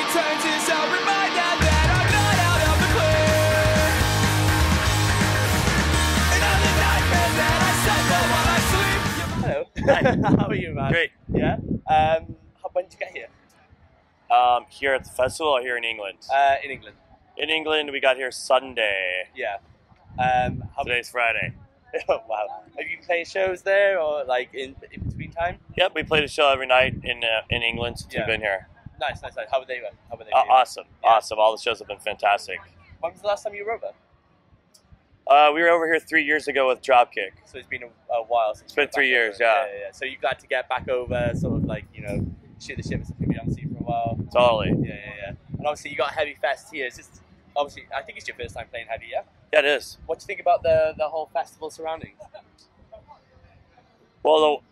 returns is a reminder that I'm not out of the clear. And I'm the nightmare that I suffer while I sleep. Hello. Hi. How are you, man? Great. Yeah. When did you get here? Here at the festival or here in England? In England. In England, we got here Sunday. Yeah. Today's Friday. Oh, wow. Have you played shows there or like in between time? Yep, we played a show every night in England since Yeah. we've been here. Nice. How were they? Awesome, Yeah. awesome. All the shows have been fantastic. When was the last time you were over? We were over here 3 years ago with Dropkick. So it's been a while since. It's been 3 years, yeah. So you're glad to get back over, sort of like, you know, shoot the shit with some people you haven't seen for a while. Totally. Yeah. And obviously you got Heavy Fest here. It's just, obviously, I think it's your first time playing Heavy, yeah? Yeah, it is. What do you think about the whole festival surroundings? Well,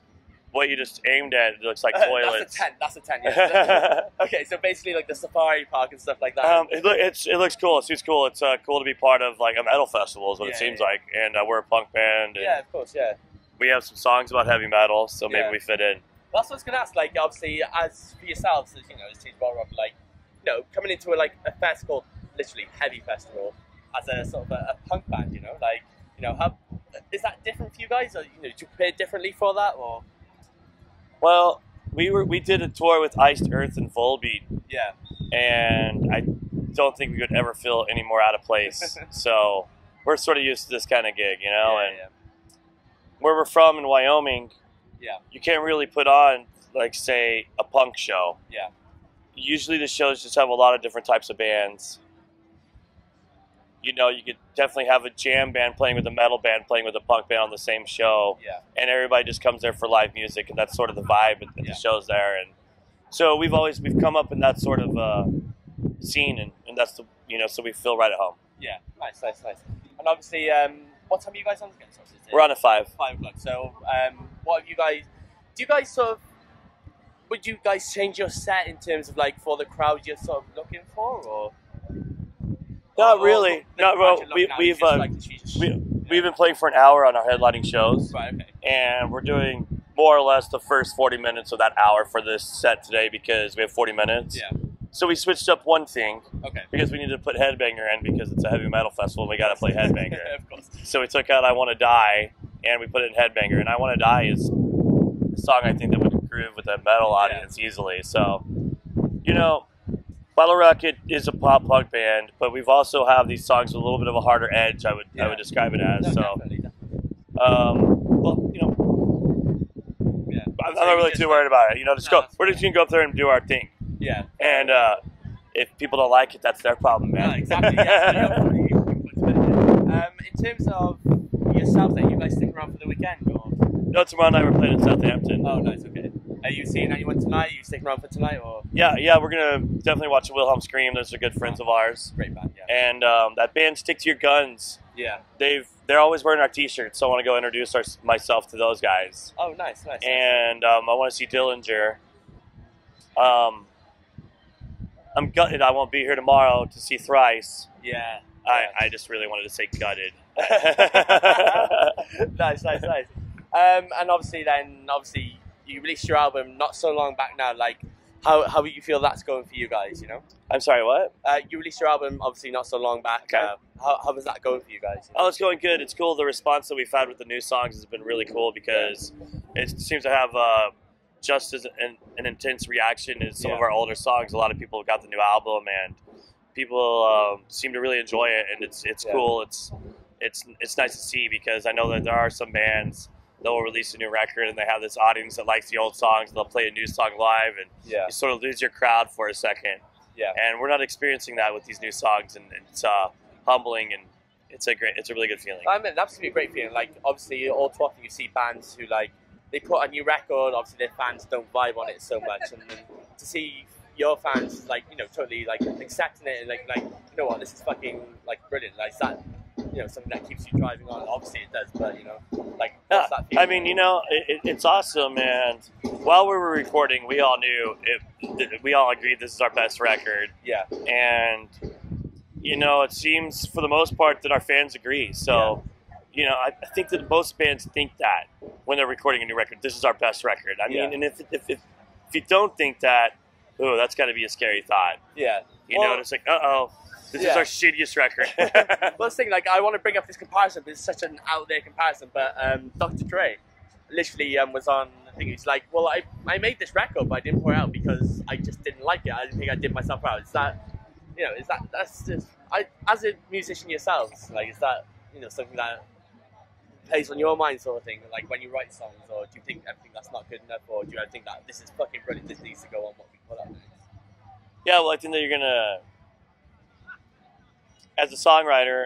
what you just aimed at, it looks like toilets. That's a 10, yeah. Okay, so basically like the safari park and stuff like that. It looks cool. It seems cool. It's cool to be part of like a metal festival is what it seems like. And we're a punk band. And yeah, of course, yeah. we have some songs about heavy metal, so maybe Yeah. we fit in. That's what I was going to ask, like, obviously, as for yourselves, as, you know, as Team Bottlerocket, like, you know, coming into a fest called, literally, Heavy Festival, as a sort of a punk band, you know, like, you know, how, is that different for you guys, or, you know, do you prepare differently for that, or? Well, we did a tour with Iced Earth and Volbeat, Yeah. and I don't think we could ever feel any more out of place. So we're sort of used to this kind of gig, you know, and where we're from in Wyoming, you can't really put on, like, say, a punk show. Yeah. Usually the shows just have a lot of different types of bands. You know, you could definitely have a jam band playing with a metal band playing with a punk band on the same show. Yeah. And everybody just comes there for live music, and that's sort of the vibe at the shows there. And so we've come up in that sort of scene, and that's the, you know, so we feel right at home. Yeah, nice. And obviously, what time are you guys on again? We're on at 5. 5 o'clock. So, what have you guys? Do you guys sort of? Would you guys change your set in terms of like for the crowd you're sort of looking for, or? Not really. Not well, we've been playing for an hour on our headlining shows, Right. Okay. and we're doing more or less the first 40 minutes of that hour for this set today because we have 40 minutes. Yeah. So we switched up one thing. Okay. Because we need to put Headbanger in because it's a heavy metal festival. We got to play Headbanger. Of course. So we took out I Want to Die and we put it in Headbanger. And I Want to Die is a song I think that would groove with a metal audience easily. So, you know, Bottlerocket is a pop punk band, but we've also have these songs with a little bit of a harder edge. I would describe it as. Definitely. Well, you know, I'm not really too worried about it. You know, we're just gonna go up there and do our thing. Yeah. And if people don't like it, that's their problem, man. Yeah, exactly. In terms of yourself, then you guys stick around for the weekend, or? No, tomorrow night we're playing in Southampton. Oh, nice. Okay. Are you seeing anyone tonight? Are you sticking around for tonight, or? Yeah, we're gonna definitely watch Wilhelm Scream. Those are good friends of ours. Great band, yeah. And that band Stick to Your Guns. Yeah. They're always wearing our T-shirts, so I want to go introduce myself to those guys. Oh, nice. And I want to see Dillinger. I'm gutted I won't be here tomorrow to see Thrice. Yeah. I just really wanted to say gutted. Nice. And obviously, you released your album not so long back now. Like, how do you feel that's going for you guys? You know. I'm sorry, what? You released your album obviously not so long back. Okay. How was that going for you guys? You know? Oh, it's going good. It's cool. The response that we've had with the new songs has been really cool because it seems to have just as an intense reaction as some of our older songs. A lot of people got the new album, and people seem to really enjoy it, and it's cool. It's nice to see because I know that there are some bands that will release a new record and they have this audience that likes the old songs. And they'll play a new song live, and you sort of lose your crowd for a second. Yeah. And we're not experiencing that with these new songs, and it's humbling, and it's a really good feeling. I mean, that's gonna be a great feeling. Like, obviously, all too often you see bands who they put a new record. Obviously, their fans don't vibe on it so much, and then to see your fans totally accepting it and like you know what, this is fucking brilliant. Like, is that something that keeps you driving on? Obviously, it does, but what's that feeling? I mean, it's awesome. And while we were recording, we all knew we all agreed this is our best record. Yeah. And it seems for the most part that our fans agree. So. I think that most bands think that when they're recording a new record, this is our best record. I mean, and if you don't think that, ooh, that's got to be a scary thought. Yeah. You know, it's like, uh-oh, this is our shittiest record. Well, the thing, like, I want to bring up this comparison, but it's such an out there comparison. But Dr. Dre literally was on. I think he's like, well, I made this record, but I didn't pour it out because I just didn't like it. I didn't think I did myself proud. Is that, you know, that's just as a musician yourselves, like, is that, you know, something that plays on your mind, sort of thing, like when you write songs, or do you think everything that's not good enough, or do you think that this is fucking brilliant, this needs to go on what we put out next? Yeah, well, I think that you're gonna, as a songwriter,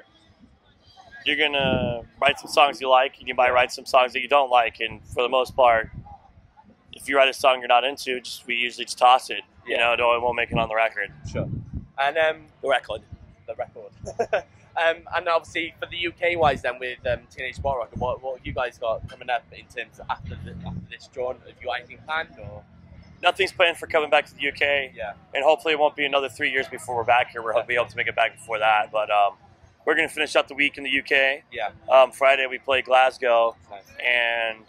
you're gonna write some songs you like, and you might write some songs that you don't like, and for the most part, if you write a song you're not into, we usually just toss it. You know, it won't make it on the record. Sure. And the record. And obviously for the UK wise, then with Teenage Bottlerocket, what have you guys got coming up in terms of after this drawn? Have you got anything planned, or? Nothing's planned for coming back to the UK. Yeah. And hopefully it won't be another 3 years before we're back here. We're hoping to be able to make it back before that. But we're going to finish out the week in the UK. Yeah. Friday we play Glasgow. Nice. And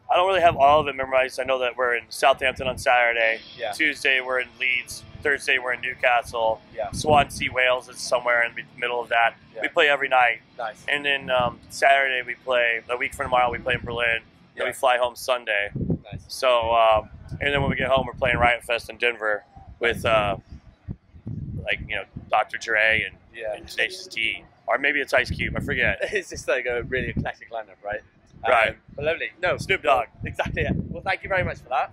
I don't really have all of it memorized. I know that we're in Southampton on Saturday. Yeah. Tuesday we're in Leeds. Thursday we're in Newcastle. Yeah. Swansea, Wales is somewhere in the middle of that. Yeah. We play every night. Nice. And then Saturday we play, a week from tomorrow we play in Berlin. Yeah. Then we fly home Sunday. Nice. So, and then when we get home, we're playing Riot Fest in Denver with, like, you know, Dr. Dre and Tenacious D. Or maybe it's Ice Cube, I forget. It's just like a really eclectic lineup, right? Right. But lovely. No, Snoop Dogg. Exactly, yeah. Well, thank you very much for that.